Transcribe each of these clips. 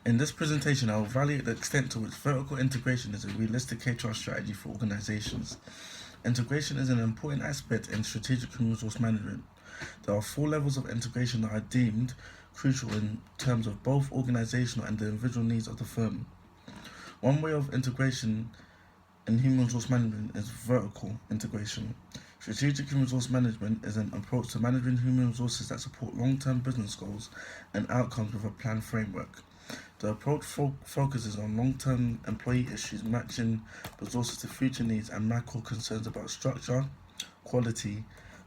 In this presentation, I will evaluate the extent to which vertical integration is a realistic HR strategy for organizations. Integration is an important aspect in strategic human resource management. There are 4 levels of integration that are deemed crucial in terms of both organizational and the individual needs of the firm. One way of integration in human resource management is vertical integration. Strategic human resource management is an approach to managing human resources that support long-term business goals and outcomes with a planned framework. The approach focuses on long-term employee issues, matching resources to future needs and macro concerns about structure, quality,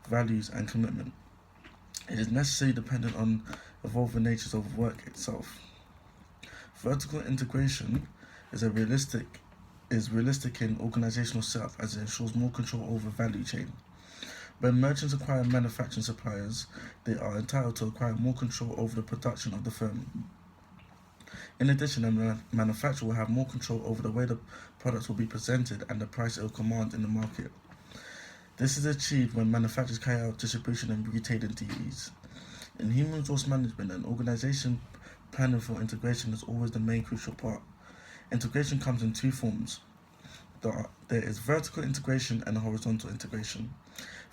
values, and commitment. It is necessarily dependent on evolving natures of work itself. Vertical integration is realistic in organizational setup as it ensures more control over value chain. When merchants acquire manufacturing suppliers, they are entitled to acquire more control over the production of the firm. In addition, a manufacturer will have more control over the way the products will be presented and the price it will command in the market. This is achieved when manufacturers carry out distribution and retailing duties. In human resource management, an organization planning for integration is always the main crucial part. Integration comes in 2 forms. There is vertical integration and horizontal integration.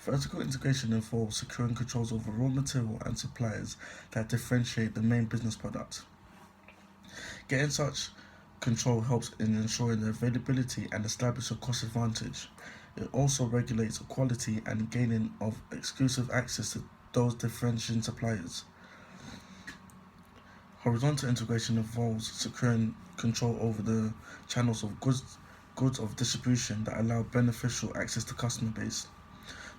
Vertical integration involves securing controls over raw material and suppliers that differentiate the main business product. Getting such control helps in ensuring the availability and establish a cost advantage. It also regulates quality and gaining of exclusive access to those differentiating suppliers. Horizontal integration involves securing control over the channels of goods of distribution that allow beneficial access to customer base.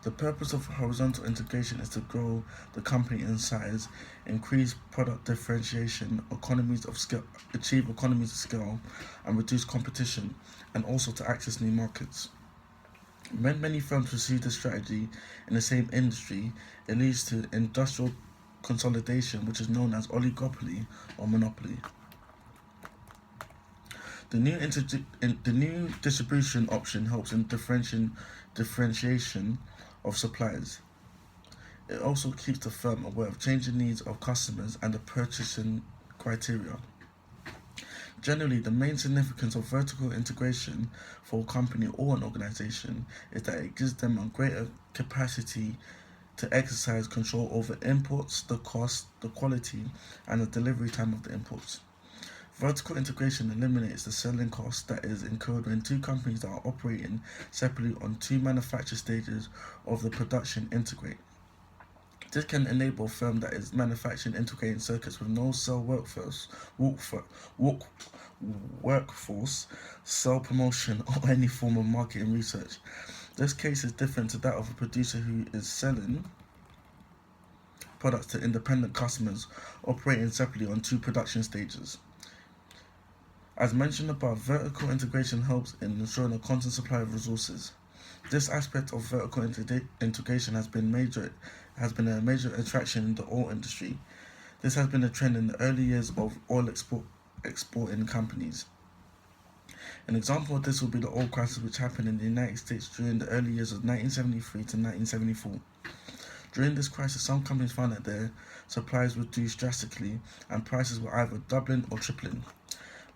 The purpose of horizontal integration is to grow the company in size, increase product differentiation, achieve economies of scale, and reduce competition, and also to access new markets. When many firms pursue this strategy in the same industry, it leads to industrial consolidation, which is known as oligopoly or monopoly. The new distribution option helps in differentiation of suppliers. It also keeps the firm aware of changing needs of customers and the purchasing criteria. Generally, the main significance of vertical integration for a company or an organization is that it gives them a greater capacity to exercise control over inputs, the cost, the quality, and the delivery time of the inputs. Vertical integration eliminates the selling cost that is incurred when 2 companies that are operating separately on 2 manufacture stages of the production integrate. This can enable a firm that is manufacturing integrating circuits with no cell workforce, cell promotion, or any form of marketing research. This case is different to that of a producer who is selling products to independent customers operating separately on 2 production stages. As mentioned above, vertical integration helps in ensuring a constant supply of resources. This aspect of vertical integration has been a major attraction in the oil industry. This has been a trend in the early years of oil exporting companies. An example of this would be the oil crisis which happened in the United States during the early years of 1973 to 1974. During this crisis, some companies found that their supplies reduced drastically and prices were either doubling or tripling.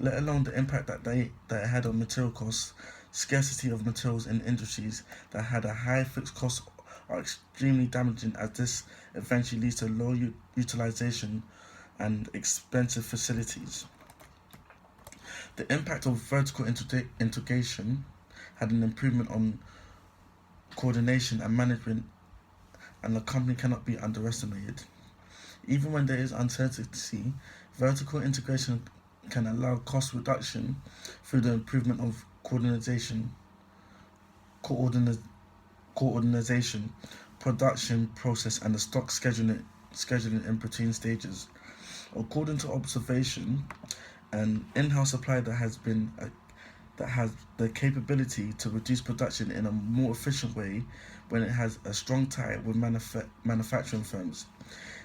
Let alone the impact that it had on material costs. Scarcity of materials in industries that had a high fixed cost are extremely damaging, as this eventually leads to low utilization and expensive facilities. The impact of vertical integration had an improvement on coordination and management, and the company cannot be underestimated. Even when there is uncertainty, vertical integration can allow cost reduction through the improvement of coordination, production process, and the stock scheduling in between stages. According to observation, an in-house supplier that has the capability to reduce production in a more efficient way when it has a strong tie with manufacturing firms.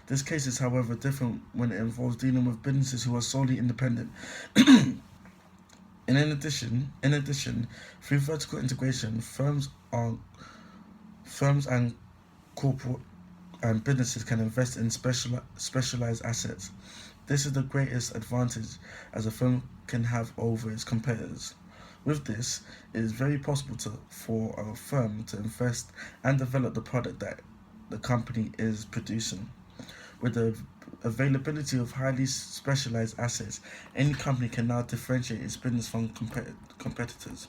This case is, however, different when it involves dealing with businesses who are solely independent. In addition, through vertical integration, firms and corporate and businesses can invest in specialized assets. This is the greatest advantage as a firm can have over its competitors. With this, it is very possible for a firm to invest and develop the product that the company is producing. With the availability of highly specialized assets, any company can now differentiate its business from competitors.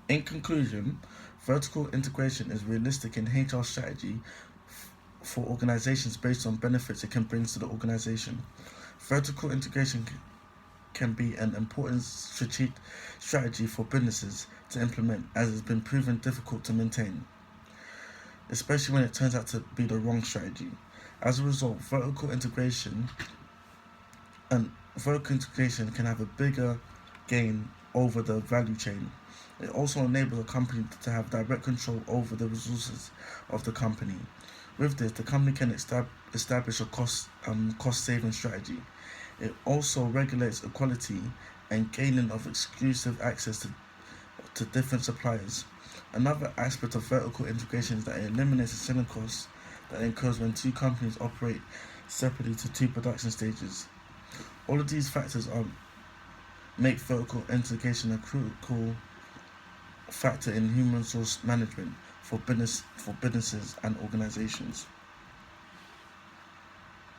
In conclusion, vertical integration is realistic in HR strategy for organizations based on benefits it can bring to the organization. Vertical integration can be an important strategy for businesses to implement as it has been proven difficult to maintain, especially when it turns out to be the wrong strategy. As a result, vertical integration can have a bigger gain over the value chain. It also enables a company to have direct control over the resources of the company. With this, the company can establish a cost saving strategy. It also regulates equality and gaining of exclusive access to different suppliers. Another aspect of vertical integration is that it eliminates the selling costs that occurs when two companies operate separately to two production stages. All of these factors make vertical integration a critical factor in human resource management for businesses and organizations.